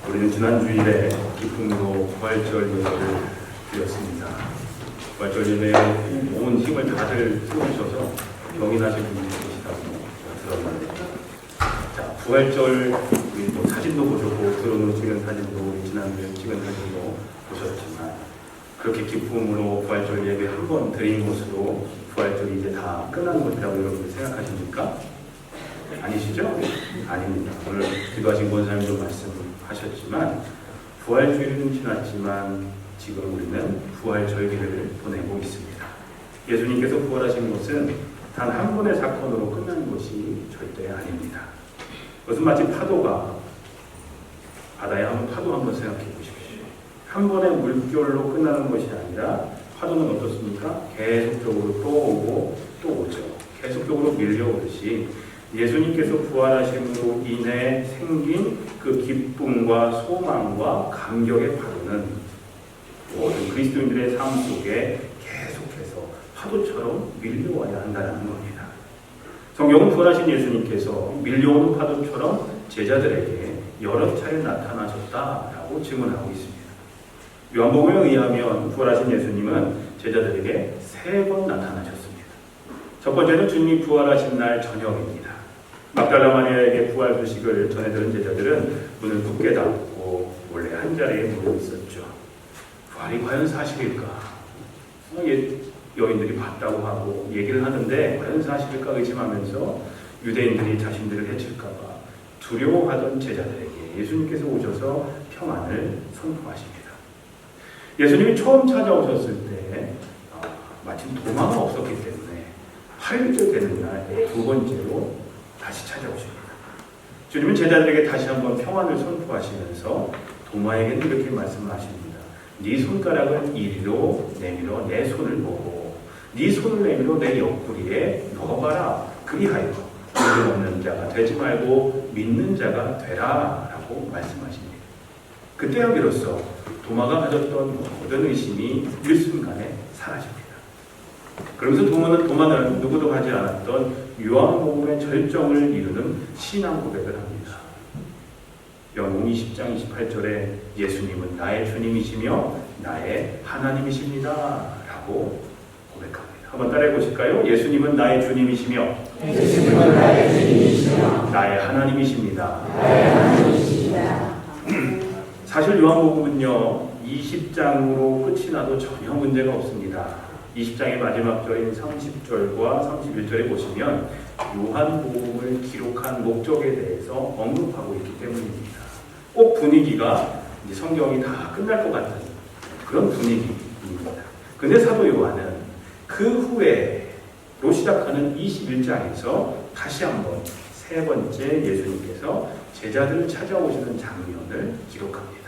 우리는 지난 주일에 기쁨으로 부활절 예배를 드렸습니다. 부활절 예배에 온 힘을 다들 쏟으셔서 병이 나신 분들이 계시다고 들었는데, 자, 부활절 우리 또 사진도 보셨고 드론으로 찍은 사진도 우리 지난주에 찍은 사진도 보셨지만, 그렇게 기쁨으로 부활절 예배 한 번 드린 것으로 부활절이 이제 다 끝난 것이라고 여러분들 생각하십니까? 아니시죠? 아닙니다. 오늘 기도하신 권사님도 말씀하셨지만 부활주일은 지났지만 지금 우리는 부활절기를 보내고 있습니다. 예수님께서 부활하신 것은 단 한 번의 사건으로 끝난 것이 절대 아닙니다. 그것은 마치 파도가 바다에 한번 파도 한번 생각해 보십시오. 한 번의 물결로 끝나는 것이 아니라 파도는 어떻습니까? 계속적으로 또 오고 또 오죠. 계속적으로 밀려오듯이 예수님께서 부활하심으로 인해 생긴 그 기쁨과 소망과 감격의 파도는 모든 그리스도인들의 삶 속에 계속해서 파도처럼 밀려와야 한다는 겁니다. 성경은 부활하신 예수님께서 밀려오는 파도처럼 제자들에게 여러 차례 나타나셨다라고 증언하고 있습니다. 요한복음에 의하면 부활하신 예수님은 제자들에게 3번 나타나셨습니다. 첫 번째는 주님이 부활하신 날 저녁입니다. 막달라 마리아에게 부활 소식을 전해들은 제자들은 문을 굳게 닫고 몰래 한 자리에 모여 있었죠. 부활이 과연 사실일까? 여인들이 봤다고 하고 얘기를 하는데 과연 사실일까 의심하면서 유대인들이 자신들을 해칠까봐 두려워하던 제자들에게 예수님께서 오셔서 평안을 선포하십니다. 예수님이 처음 찾아오셨을 때 마침 도마가 없었기 때문에 8일째 되는 날 2번째로 다시 찾아오십니다. 주님은 제자들에게 다시 한번 평안을 선포하시면서 도마에게는 이렇게 말씀하십니다. 네 손가락을 이리로 내밀어 내 손을 보고 네 손을 내밀어 내 옆구리에 넣어봐라. 그리하여 믿음 없는 자가 되지 말고 믿는 자가 되라 라고 말씀하십니다. 그때야 비로소 도마가 가졌던 모든 의심이 일순간에 사라집니다. 그러면서 도마는 누구도 하지 않았던 요한복음의 절정을 이루는 신앙 고백을 합니다. 요한복음 20장 28절에 예수님은 나의 주님이시며 나의 하나님이십니다 라고 고백합니다. 한번 따라해 보실까요? 예수님은 나의 주님이시며 나의 하나님이십니다. 사실 요한복음은요 20장으로 끝이 나도 전혀 문제가 없습니다. 20장의 마지막 절인 30절과 31절에 보시면 요한복음을 기록한 목적에 대해서 언급하고 있기 때문입니다. 꼭 분위기가 이제 성경이 다 끝날 것 같은 그런 분위기입니다. 근데 사도 요한은 그 후에로 시작하는 21장에서 다시 한번 3번째 예수님께서 제자들을 찾아오시는 장면을 기록합니다.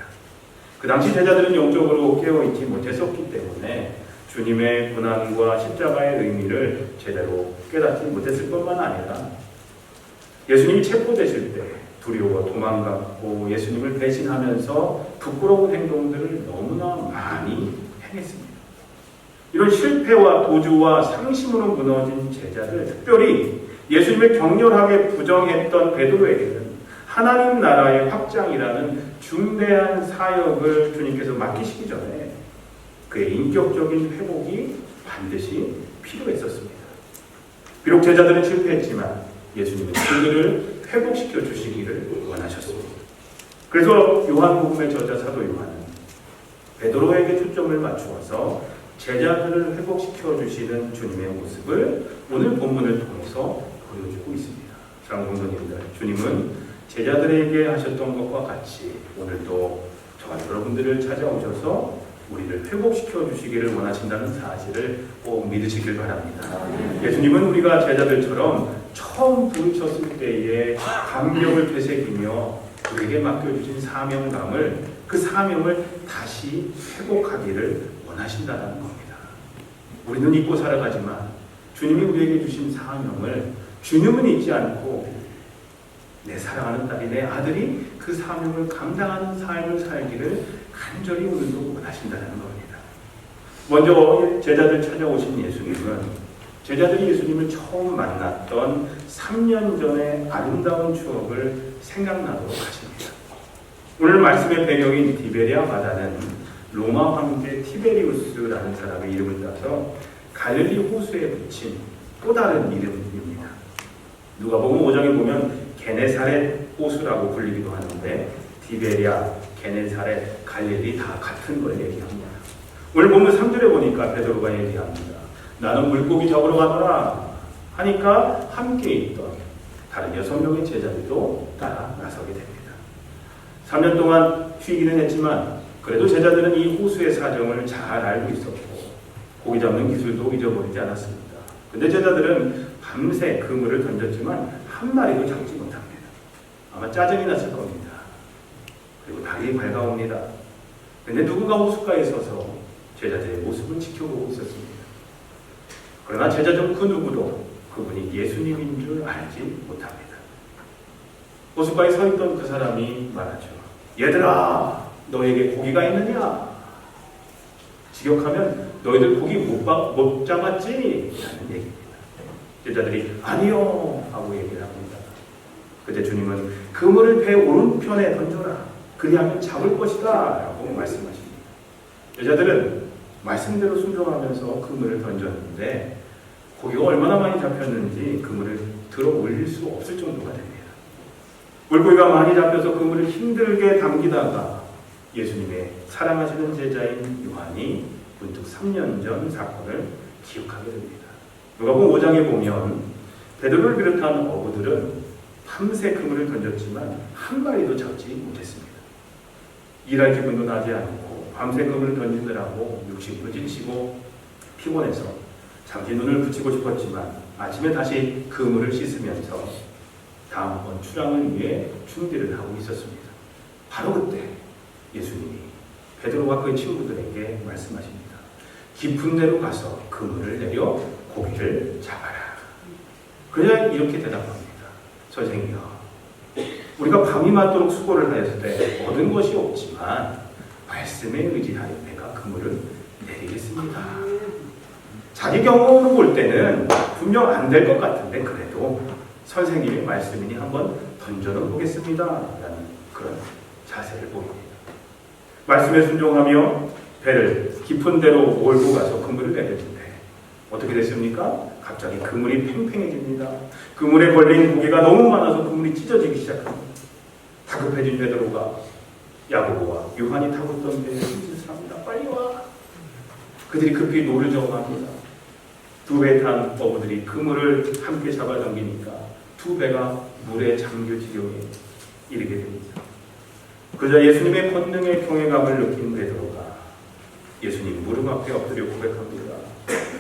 그 당시 제자들은 영적으로 깨어있지 못했었기 때문에 주님의 고난과 십자가의 의미를 제대로 깨닫지 못했을 뿐만 아니라 예수님이 체포되실 때 두려워 도망갔고 예수님을 배신하면서 부끄러운 행동들을 너무나 많이 행했습니다. 이런 실패와 도주와 상심으로 무너진 제자들, 특별히 예수님을 격렬하게 부정했던 베드로에게는 하나님 나라의 확장이라는 중대한 사역을 주님께서 맡기시기 전에 그의 인격적인 회복이 반드시 필요했었습니다. 비록 제자들은 실패했지만 예수님은 그들을 회복시켜 주시기를 원하셨습니다. 그래서 요한복음의 저자 사도 요한은 베드로에게 초점을 맞추어서 제자들을 회복시켜 주시는 주님의 모습을 오늘 본문을 통해서 보여주고 있습니다. 사랑하는 성도님들, 주님은 제자들에게 하셨던 것과 같이 오늘도 저와 여러분들을 찾아오셔서 우리를 회복시켜 주시기를 원하신다는 사실을 꼭 믿으시길 바랍니다. 예수님은 우리가 제자들처럼 처음 부르셨을 때의 감격을 되새기며 우리에게 맡겨주신 사명감을 그 사명을 다시 회복하기를 원하신다는 겁니다. 우리는 잊고 살아가지만 주님이 우리에게 주신 사명을 주님은 잊지 않고 내 사랑하는 딸이 내 아들이 그 사명을 감당하는 삶을 살기를 간절히 오늘도 원하신다는 겁니다. 먼저 제자들 찾아오신 예수님은 제자들이 예수님을 처음 만났던 3년 전의 아름다운 추억을 생각나도록 하십니다. 오늘 말씀의 배경인 디베리아 바다는 로마 황제 티베리우스라는 사람의 이름을 따서 갈릴리 호수에 붙인 또 다른 이름입니다. 누가복음 5장에 보면 게네사렛 호수라고 불리기도 하는데 디베리아, 게네사렛, 갈릴리 다 같은 걸 얘기합니다. 오늘 보면 3절에 보니까 베드로가 얘기합니다. 나는 물고기 잡으러 가노라 하니까 함께 있던 다른 6명의 제자들도 따라 나서게 됩니다. 3년 동안 쉬기는 했지만 그래도 제자들은 이 호수의 사정을 잘 알고 있었고 고기 잡는 기술도 잊어버리지 않았습니다. 근데 제자들은 밤새 그물을 던졌지만 한 마리도 잡지 못합니다. 아마 짜증이 났을 겁니다. 그리고 달이 밝아옵니다. 근데 누군가 호숫가에 서서 제자들의 모습을 지켜보고 있었습니다. 그러나 제자 중 그 누구도 그분이 예수님인 줄 알지 못합니다. 호숫가에 서 있던 그 사람이 말하죠. 얘들아, 너에게 고기가 있느냐? 직역하면 너희들 고기 못 잡았지? 라는 얘기입니다. 제자들이 아니요 하고 얘기를 합니다. 그때 주님은 그물을 배 오른편에 던져라. 그리하면 잡을 것이다 라고 말씀하십니다. 여자들은 말씀대로 순종하면서 그물을 던졌는데 고기가 얼마나 많이 잡혔는지 그물을 들어 올릴 수 없을 정도가 됩니다. 물고기가 많이 잡혀서 그물을 힘들게 당기다가 예수님의 사랑하시는 제자인 요한이 문득 3년 전 사건을 기억하게 됩니다. 누가복음 5장에 보면 베드로를 비롯한 어부들은 밤새 그물을 던졌지만 한 마리도 잡지 못했습니다. 일할 기분도 나지 않고 밤새 그물을 던지느라고 육신도 지치고 피곤해서 잠시 눈을 붙이고 싶었지만 아침에 다시 그물을 씻으면서 다음번 출항을 위해 준비를 하고 있었습니다. 바로 그때 예수님이 베드로와 그의 친구들에게 말씀하십니다. 깊은 데로 가서 그물을 내려 고기를 잡아라. 그냥 이렇게 대답합니다. 선생님이요, 우리가 밤이 맞도록 수고를 하였을 때 얻은 것이 없지만 말씀에 의지하여 내가 그물을 내리겠습니다. 자기 경험으로 볼 때는 분명 안 될 것 같은데 그래도 선생님의 말씀이니 한번 던져는 보겠습니다 라는 그런 자세를 보입니다. 말씀에 순종하며 배를 깊은 데로 몰고 가서 그물을 내렸는데 어떻게 됐습니까? 갑자기 그물이 팽팽해집니다. 그물에 걸린 고기가 너무 많아서 그물이 찢어지기 시작합니다. 다급해진 베드로가 야고보와 요한이 타고 있던 배에 힘짓을 합니다. 빨리 와! 그들이 급히 노를 저어합니다. 두 배에 탄 어부들이 그물을 함께 잡아당기니까 두 배가 물에 잠길 지경에 이르게 됩니다. 그러자 예수님의 권능의 경외감을 느낀 베드로가 예수님 무릎 앞에 엎드려 고백합니다.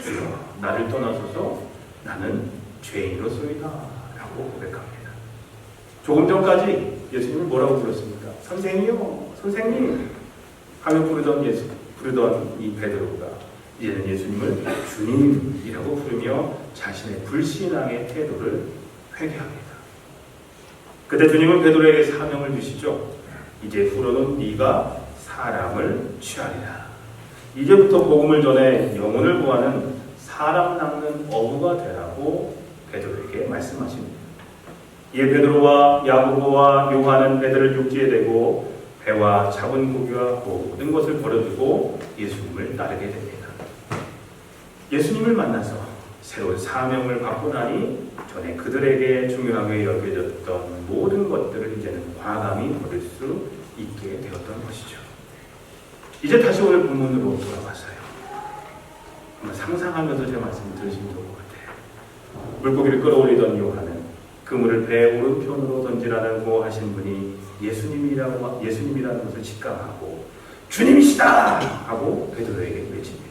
주여, 나를 떠나소서 나는 죄인으로소이다 라고 고백합니다. 조금 전까지 예수님을 뭐라고 불렀습니까? 선생이요, 선생님 하며 부르던 이 베드로가 이제는 예수님을 주님이라고 부르며 자신의 불신앙의 태도를 회개합니다. 그때 주님은 베드로에게 사명을 주시죠. 이제 후로는 네가 사람을 취하리라. 이제부터 복음을 전해 영혼을 구하는 사람 낚는 어부가 되라고 베드로에게 말씀하십니다. 이에 베드로와 야고보와 요한은 배들을 육지에 대고 배와 잡은 고기와 모든 것을 버려두고 예수님을 따르게 됩니다. 예수님을 만나서 새로운 사명을 받고 나니 전에 그들에게 중요하게 여겨졌던 모든 것들을 이제는 과감히 버릴 수 있게 되었던 것이죠. 이제 다시 오늘 본문으로 돌아왔어요. 한번 상상하면서 제 말씀을 들으시면 좋을 것 같아요. 물고기를 끌어올리던 요한은 그물을 배 오른편으로 던지라고 하신 분이 예수님이라는 것을 직감하고 주님이시다! 하고 베드로에게 외칩니다.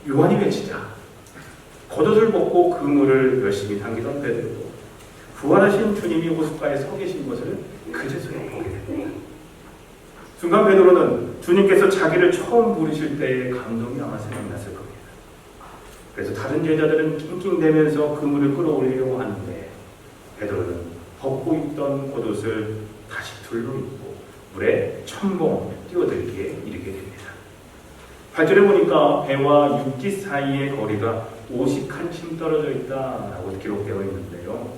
요한이 외치자 겉옷을 벗고 그물을 열심히 당기던 베드로도 부활하신 주님이 호숫가에 서 계신 것을 그제서야 보게 됩니다. 순간 베드로는 주님께서 자기를 처음 부르실 때의 감동이 아마 생각났을 겁니다. 그래서 다른 제자들은 낑낑대면서 그물을 끌어올리려고 하는데 베드로는 벗고 있던 겉옷을 다시 둘러입고 물에 첨벙 뛰어들기에 이르게 됩니다. 8절에 보니까 배와 육지 사이의 거리가 50칸쯤 떨어져 있다라고 기록되어 있는데요.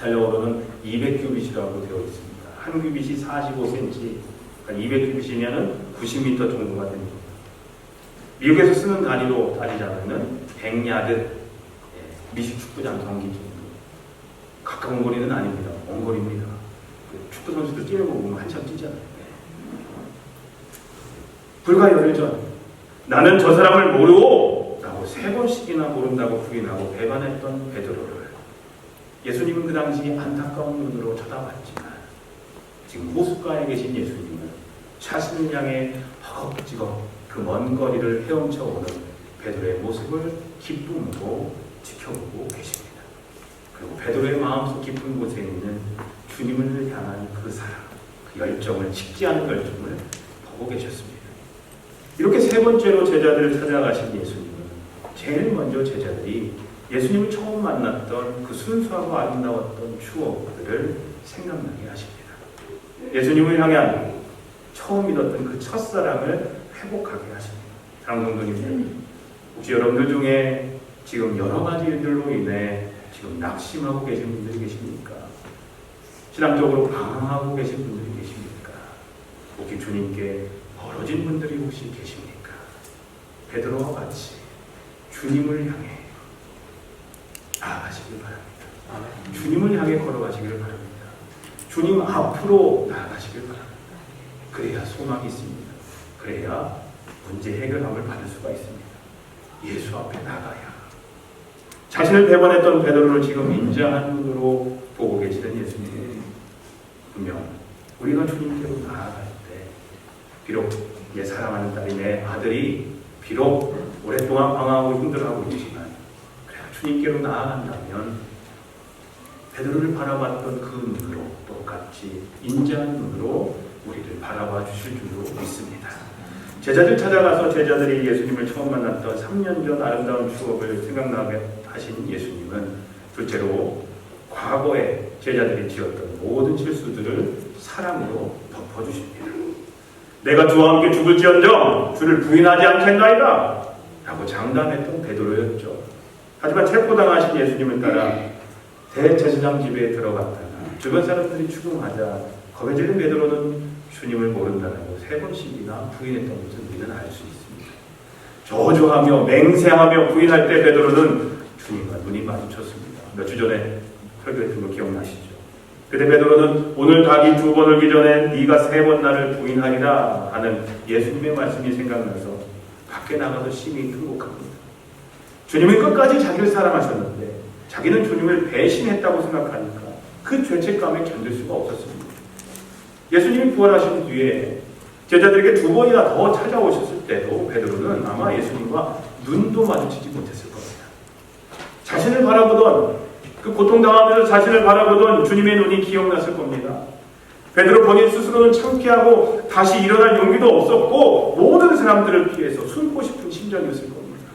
헬라어로는 200규빗이라고 되어 있습니다. 한 규빗이 45cm, 그러니까 200규빗이면 90m 정도가 됩니다. 미국에서 쓰는 단위로 따지자면 100야드, 미식 축구장 경기 정도. 가까운 거리는 아닙니다. 먼 거리입니다. 축구 선수들 뛰는 거 보면 한참 뛰잖아요. 불과 열흘 전 나는 저 사람을 모르고 라고 3번씩이나 모른다고 부인하고 배반했던 베드로를 예수님은 그 당시 안타까운 눈으로 쳐다봤지만 지금 호숫가에 계신 예수님은 자신을 향해 허겁지겁 그 먼 거리를 헤엄쳐 오는 베드로의 모습을 기쁨으로 지켜보고 계십니다. 그리고 베드로의 마음속 깊은 곳에 있는 주님을 향한 그 사랑, 그 열정을, 식지 않은 열정을 보고 계셨습니다. 이렇게 3번째로 제자들을 찾아가신 예수님은 제일 먼저 제자들이 예수님을 처음 만났던 그 순수하고 아름다웠던 추억들을 생각나게 하십니다. 예수님을 향한 처음 믿었던 그 첫사랑을 회복하게 하십니다. 사랑하는 성도님들, 혹시 여러분들 중에 지금 여러 가지 일들로 인해 지금 낙심하고 계신 분들이 계십니까? 신앙적으로 방황하고 계신 분들이 계십니까? 혹시 주님께 멀어진 분들이 혹시 계십니까? 베드로와 같이 주님을 향해 나아가시길 바랍니다. 주님을 향해 걸어가시길 바랍니다. 주님 앞으로 나아가시길 바랍니다. 그래야 소망이 있습니다. 그래야 문제 해결함을 받을 수가 있습니다. 예수 앞에 나가야. 자신을 배반했던 베드로를 지금 인자한 눈으로 보고 계시던 예수님, 분명 우리가 주님께로 나아갈 때 비록 내 사랑하는 딸이 내 아들이 비록 오랫동안 방황하고 힘들어하고 있지만 그래도 주님께로 나아간다면 베드로를 바라봤던 그 눈으로 똑같이 인자한 눈으로 우리를 바라봐 주실 줄로 믿습니다. 제자들 찾아가서 제자들이 예수님을 처음 만났던 3년 전 아름다운 추억을 생각나게 하신 예수님은 둘째로 과거에 제자들이 지었던 모든 실수들을 사랑으로 덮어주십니다. 내가 주와 함께 죽을지언정 주를 부인하지 않겠나이다 라고 장담했던 베드로였죠. 하지만 체포당하신 예수님을 따라 대제사장 집에 들어갔다가 주변 사람들이 추궁하자 겁에 질린 베드로는 주님을 모른다라고 3번씩이나 부인했던 것을 우리는 알 수 있습니다. 저주하며 맹세하며 부인할 때 베드로는 주님과 눈이 마주쳤습니다. 몇 주 전에 설교했던 거 기억나시죠? 그때 베드로는 오늘 닭이 2번 울기 전에 네가 3번 나를 부인하리라 하는 예수님의 말씀이 생각나서 밖에 나가서 심히 통곡합니다. 주님은 끝까지 자기를 사랑하셨는데 자기는 주님을 배신했다고 생각하니까 그 죄책감에 견딜 수가 없었습니다. 예수님이 부활하신 뒤에 제자들에게 2번이나 더 찾아오셨을 때도 베드로는 아마 예수님과 눈도 마주치지 못했을 겁니다. 자신을 바라보던 그 고통당하면서 자신을 바라보던 주님의 눈이 기억났을 겁니다. 베드로 본인 스스로는 창피하고 다시 일어날 용기도 없었고 모든 사람들을 피해서 숨고 싶은 심정이었을 겁니다.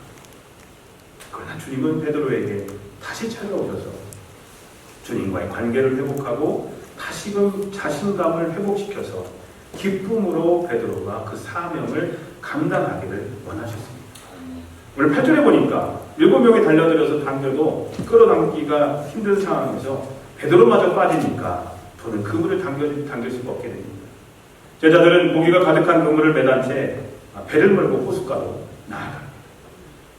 그러나 주님은 베드로에게 다시 찾아오셔서 주님과의 관계를 회복하고 다시금 자신감을 회복시켜서 기쁨으로 베드로가 그 사명을 감당하기를 원하셨습니다. 오늘 8절에 보니까 7명이 달려들어서 당겨도 끌어당기기가 힘든 상황에서 베드로마저 빠지니까 더는 그물을 당길 수가 없게 됩니다. 제자들은 고기가 가득한 그물을 매단 채 배를 몰고 호숫가로 나아갑니다.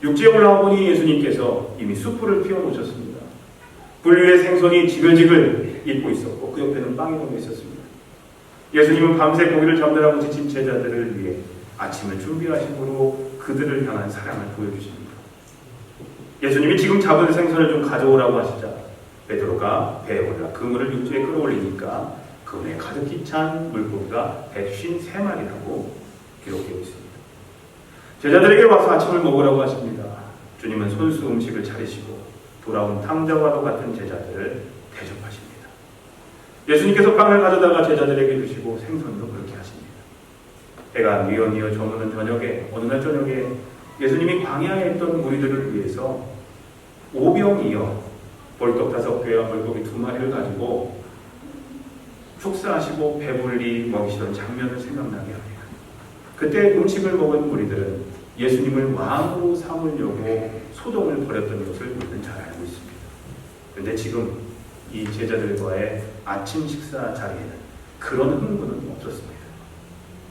육지에 올라와 보니 예수님께서 이미 숯불을 피워놓으셨습니다. 불 위에 생선이 지글지글 익고 있었고 그 옆에는 빵이 놓여 있었습니다. 예수님은 밤새 고기를 잡느라고 지친 제자들을 위해 아침을 준비하심으로 그들을 향한 사랑을 보여주십니다. 예수님이 지금 잡은 생선을 좀 가져오라고 하시자 베드로가 배에 올라 그물을 육지에 끌어올리니까 그물에 가득히 찬 물고기가 153마리라고 기록되어 있습니다. 제자들에게 와서 아침을 먹으라고 하십니다. 주님은 손수 음식을 차리시고 돌아온 탕자와도 같은 제자들을 대접하십니다. 예수님께서 빵을 가져다가 제자들에게 주시고 생선도 그렇게 하십니다. 해가 뉘어뉘어 저무는 저녁에 어느 날 저녁에 예수님이 광야에 있던 무리들을 위해서 오병이어 벌떡 5개와 물고기 2마리를 가지고 축사하시고 배불리 먹이시던 장면을 생각나게 합니다. 그때 음식을 먹은 무리들은 예수님을 왕으로 삼으려고 소동을 벌였던 것을 우리는 잘 알고 있습니다. 그런데 지금 이 제자들과의 아침 식사 자리에는 그런 흥분은 없었습니다.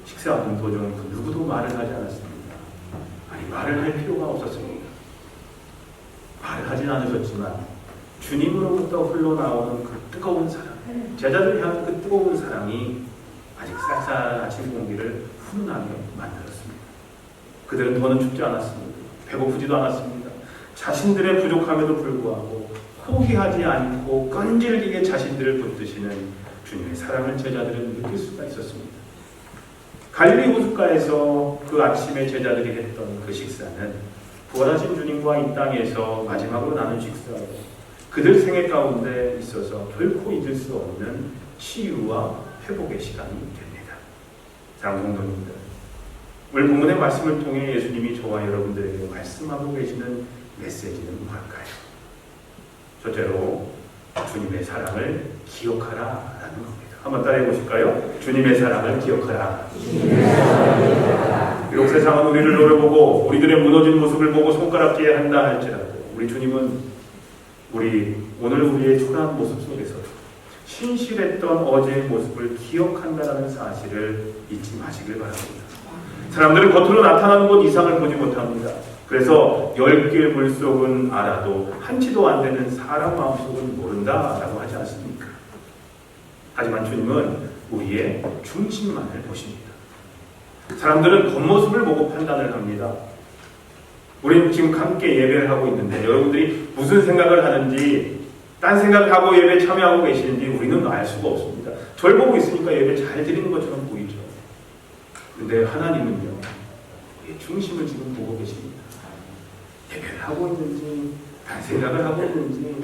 식사 도중 그 누구도 말을 하지 않았습니다. 아니, 말을 할 필요가 없었습니다. 말을 하진 않으셨지만 주님으로부터 흘러나오는 그 뜨거운 사랑, 제자들 향한 그 뜨거운 사랑이 아직 쌀쌀한 아침 공기를 훈훈하게 만들었습니다. 그들은 더는 춥지 않았습니다. 배고프지도 않았습니다. 자신들의 부족함에도 불구하고 포기하지 않고 끈질기게 자신들을 붙드시는 주님의 사랑을 제자들은 느낄 수가 있었습니다. 갈릴리 호숫가에서 그 아침에 제자들이 했던 그 식사는 부활하신 주님과 이 땅에서 마지막으로 나눈 식사로 그들 생애 가운데 있어서 결코 잊을 수 없는 치유와 회복의 시간이 됩니다. 사랑하는 성도님들, 오늘 본문의 말씀을 통해 예수님이 저와 여러분들에게 말씀하고 계시는 메시지는 뭘까요? 첫째로 주님의 사랑을 기억하라라는 겁니다. 한번 따라해 보실까요? 주님의 사랑을 기억하라. 비록 세상은 우리를 노려보고 우리들의 무너진 모습을 보고 손가락질해야 한다 할지라도 우리 주님은 오늘 우리의 초라한 모습 속에서도 신실했던 어제의 모습을 기억한다는 사실을 잊지 마시길 바랍니다. 사람들은 겉으로 나타나는 것 이상을 보지 못합니다. 그래서 10길 물속은 알아도 한치도 안 되는 사람 마음속은 모른다라고 하지 않습니까? 하지만 주님은 우리의 중심만을 보십니다. 사람들은 겉모습을 보고 판단을 합니다. 우리는 지금 함께 예배를 하고 있는데 여러분들이 무슨 생각을 하는지, 딴 생각을 하고 예배에 참여하고 계시는지 우리는 알 수가 없습니다. 절 보고 있으니까 예배 잘 드리는 것처럼 보이죠. 그런데 하나님은요, 우리의 중심을 지금 보고 계십니다. 예배를 하고 있는지, 딴 생각을 하고 있는지,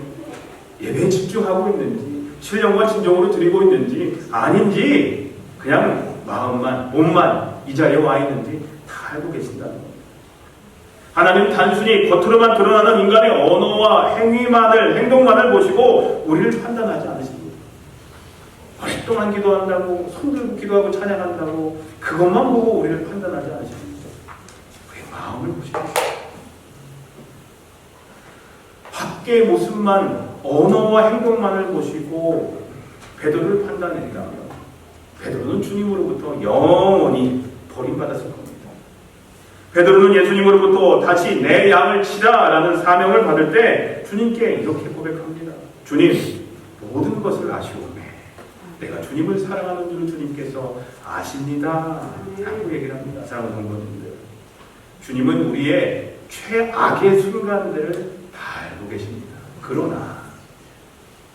예배에 집중하고 있는지, 신령과 진정으로 드리고 있는지 아닌지, 그냥 마음만, 몸만 이 자리에 와 있는지 다 알고 계신다는 겁니다. 하나님은 단순히 겉으로만 드러나는 인간의 언어와 행동만을 보시고 우리를 판단하지 않으십니다. 오랫동안 기도한다고, 손들고 기도하고 찬양한다고 그것만 보고 우리를 판단하지 않으십니다. 우리의 마음을 보십니다. 밖의 모습만, 언어와 행동만을 보시고 베드로를 판단했다면 베드로는 주님으로부터 영원히 버림받았을 겁니다. 베드로는 예수님으로부터 다시 내 양을 치라 라는 사명을 받을 때 주님께 이렇게 고백합니다. 주님, 모든 것을 아시오매 내가 주님을 사랑하는 줄 주님께서 아십니다 라고 얘기를 합니다. 사랑하는 성도님들, 주님은 우리의 최악의 순간들을 다 알고 계십니다. 그러나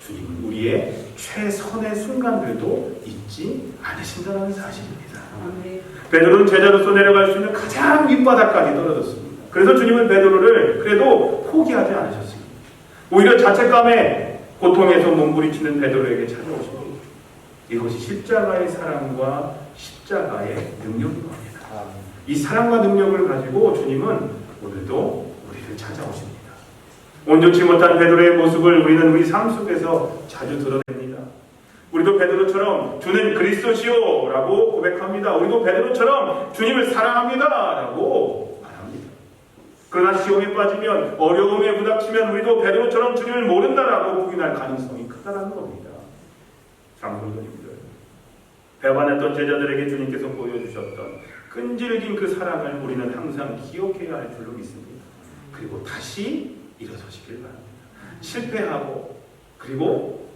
주님은 우리의 최선의 순간들도 잊지 않으신다는 사실입니다. 베드로는 제자로서 내려갈 수 있는 가장 윗바닥까지 떨어졌습니다. 그래서 주님은 베드로를 그래도 포기하지 않으셨습니다. 오히려 자책감에 고통에서 몸부리치는 베드로에게 찾아오십니다. 이것이 십자가의 사랑과 십자가의 능력인 겁니다. 이 사랑과 능력을 가지고 주님은 오늘도 우리를 찾아오십니다. 온전치 못한 베드로의 모습을 우리는 우리 삶 속에서 자주 드러냅니다. 우리도 베드로처럼 주는 그리스도시오 라고 고백합니다. 우리도 베드로처럼 주님을 사랑합니다 라고 말합니다. 그러나 시험에 빠지면, 어려움에 부닥치면 우리도 베드로처럼 주님을 모른다라고 부인할 가능성이 크다는 겁니다. 장로님들, 배반했던 제자들에게 주님께서 보여주셨던 끈질긴 그 사랑을 우리는 항상 기억해야 할 줄로 믿습니다. 그리고 다시 일어서시길 바랍니다. 실패하고, 그리고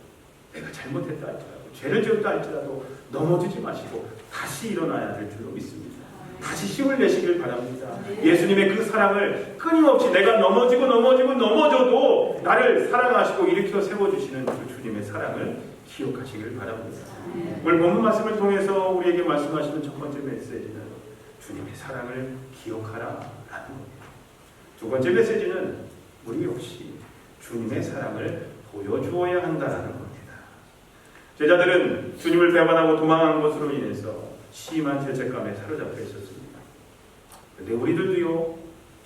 내가 잘못했다 할지라도, 죄를 지었다 할지라도 넘어지지 마시고 다시 일어나야 될 줄로 믿습니다. 다시 힘을 내시길 바랍니다. 예수님의 그 사랑을 끊임없이, 내가 넘어져도 나를 사랑하시고 일으켜 세워주시는 그 주님의 사랑을 기억하시길 바랍니다. 오늘 본문 말씀을 통해서 우리에게 말씀하시는 첫 번째 메시지는 주님의 사랑을 기억하라라는 겁니다. 두 번째 메시지는 우리 역시 주님의 사랑을 보여주어야 한다는 겁니다. 제자들은 주님을 배반하고 도망한 것으로 인해서 심한 죄책감에 사로잡혀 있었습니다. 그런데 우리들도요,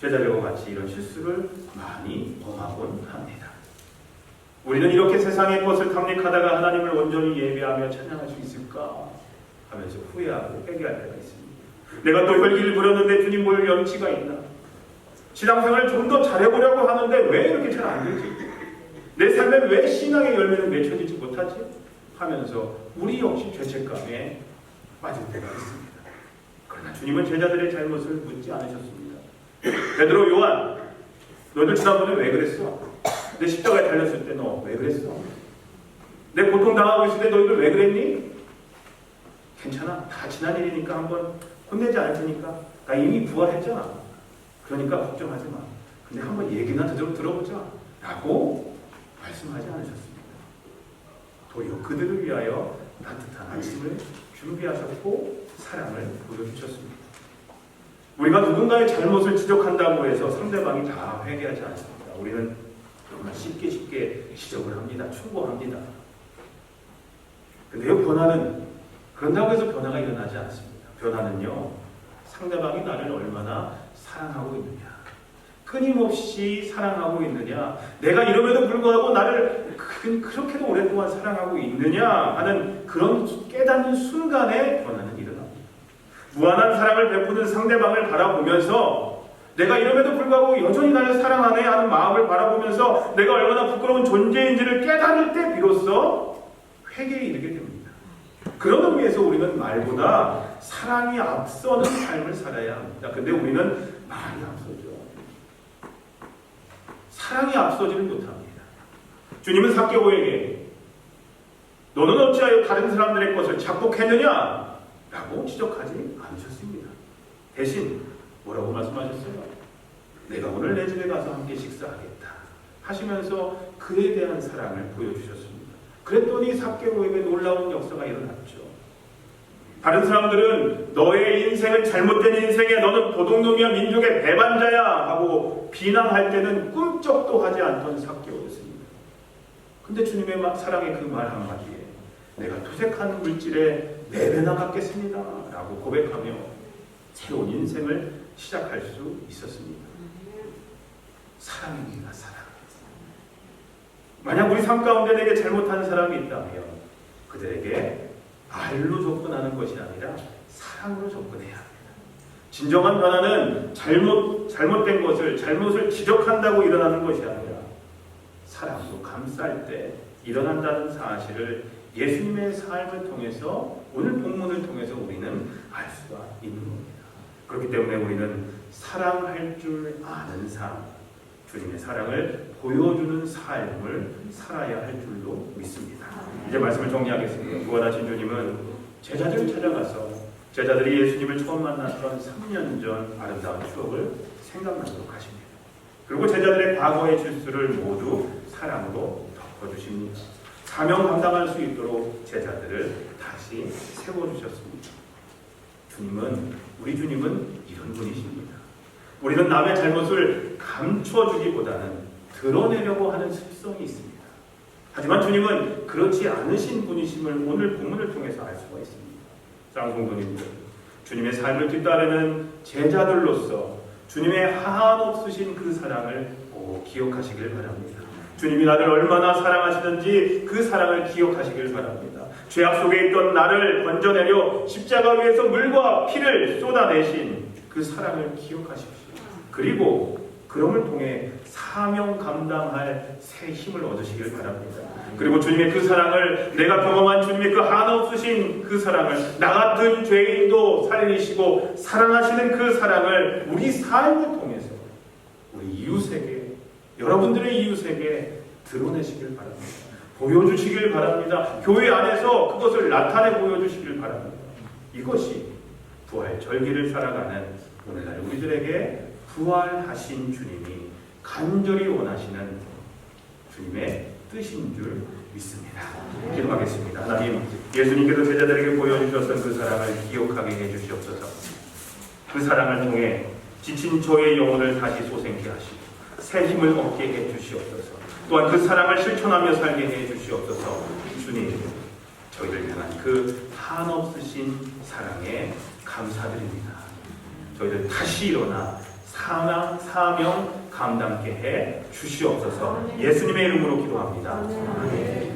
제자들과 같이 이런 실수를 많이 범하곤 합니다. 우리는 이렇게 세상의 것을 탐닉하다가 하나님을 온전히 예배하며 찬양할 수 있을까 하면서 후회하고 회개할 때가 있습니다. 내가 또 혈기를 부렸는데 주님 뭘 염치가 있나? 신앙생활을 좀 더 잘해보려고 하는데 왜 이렇게 잘 안 되지? 내 삶에 왜 신앙의 열매는 맺혀지지 못하지? 하면서 우리 역시 죄책감에 빠질 때가 있습니다. 그러나 주님은 제자들의 잘못을 묻지 않으셨습니다. 베드로, 요한, 너희들 지난번에 왜 그랬어? 내 십자가에 달렸을 때 너 왜 그랬어? 내 고통당하고 있을 때 너희들 왜 그랬니? 괜찮아. 다 지난 일이니까 한번 혼내지 않을 테니까. 나 이미 부활했잖아. 그러니까 걱정하지 마. 근데 한번 얘기나 들어보자. 라고 말씀하지 않으셨습니다. 도리어 그들을 위하여 따뜻한 아침을 준비하셨고 사랑을 보여주셨습니다. 우리가 누군가의 잘못을 지적한다고 해서 상대방이 다 회개하지 않습니다. 우리는 정말 쉽게 지적을 합니다. 충고합니다. 근데요, 변화는 그런다고 해서 변화가 일어나지 않습니다. 변화는요, 상대방이 나를 얼마나 사랑하고 있느냐, 끊임없이 사랑하고 있느냐, 내가 이럼에도 불구하고 나를 그렇게도 오랫동안 사랑하고 있느냐 하는 그런 깨닫는 순간에 변화는 일어납니다. 무한한 사랑을 베푸는 상대방을 바라보면서 내가 이럼에도 불구하고 여전히 나를 사랑하네 하는 마음을 바라보면서 내가 얼마나 부끄러운 존재인지를 깨달을 때 비로소 회개에 이르게 됩니다. 그런 의미에서 우리는 말보다 사랑이 앞서는 삶을 살아야 합니다. 근데 우리는 말이 앞서죠. 사랑이 앞서지를 못합니다. 주님은 삭개오에게 너는 어찌하여 다른 사람들의 것을 착복했느냐? 라고 지적하지 않으셨습니다. 대신 뭐라고 말씀하셨어요? 내가 오늘 내 집에 가서 함께 식사하겠다 하시면서 그에 대한 사랑을 보여주셨습니다. 그랬더니 삭개오에게 놀라운 역사가 일어났죠. 다른 사람들은 너의 인생은 잘못된 인생이야, 너는 도둑놈이야, 민족의 배반자야 하고 비난할 때는 꿈쩍도 하지 않던 삭개오였습니다. 근데 주님의 사랑의 그 말 한마디에 내가 토색한 물질에 4배나 갚겠습니다 라고 고백하며 새로운 인생을 시작할 수 있었습니다. 사랑입니다. 사랑. 만약 우리 삶 가운데 내게 잘못한 사람이 있다면 그들에게 말로 접근하는 것이 아니라 사랑으로 접근해야 합니다. 진정한 변화는 잘못된 것을, 잘못을 지적한다고 일어나는 것이 아니라 사랑으로 감쌀 때 일어난다는 사실을 예수님의 삶을 통해서, 오늘 본문을 통해서 우리는 알 수가 있는 겁니다. 그렇기 때문에 우리는 사랑할 줄 아는 삶, 주님의 사랑을 보여주는 삶을 살아야 할 줄로 믿습니다. 이제 말씀을 정리하겠습니다. 구원하신 주님은 제자들을 찾아가서 제자들이 예수님을 처음 만났던 3년 전 아름다운 추억을 생각나도록 하십니다. 그리고 제자들의 과거의 실수를 모두 사랑으로 덮어주십니다. 사명 감당할 수 있도록 제자들을 다시 세워주셨습니다. 우리 주님은 이런 분이십니다. 우리는 남의 잘못을 감춰주기보다는 드러내려고 하는 습성이 있습니다. 하지만 주님은 그렇지 않으신 분이심을 오늘 본문을 통해서 알 수가 있습니다. 쌍성도님들, 주님의 삶을 뒤따르는 제자들로서 주님의 한없으신 그 사랑을 꼭 기억하시길 바랍니다. 주님이 나를 얼마나 사랑하시는지 그 사랑을 기억하시길 바랍니다. 죄악 속에 있던 나를 건져내려 십자가 위에서 물과 피를 쏟아내신 그 사랑을 기억하십시오. 그리고 그럼을 통해 사명 감당할 새 힘을 얻으시길 바랍니다. 그리고 주님의 그 사랑을, 내가 경험한 주님의 그 한없으신 그 사랑을, 나 같은 죄인도 살리시고 사랑하시는 그 사랑을 우리 삶을 통해서 우리 이웃에게, 여러분들의 이웃에게 드러내시길 바랍니다. 보여주시길 바랍니다. 교회 안에서 그것을 나타내 보여주시길 바랍니다. 이것이 부활 절기를 살아가는 오늘날 우리들에게 부활하신 주님이 간절히 원하시는 주님의 뜻인 줄 믿습니다. 기도하겠습니다. 하나님, 예수님께서 제자들에게 보여주셨던 그 사랑을 기억하게 해주시옵소서. 그 사랑을 통해 지친 저의 영혼을 다시 솟행케 하시고 새 힘을 얻게 해주시옵소서. 또한 그 사랑을 실천하며 살게 해주시옵소서. 주님, 저희를 향한 그 한없으신 사랑에 감사드립니다. 저희들 다시 일어나 사명 감당케 해 주시옵소서. 예수님의 이름으로 기도합니다. 아멘.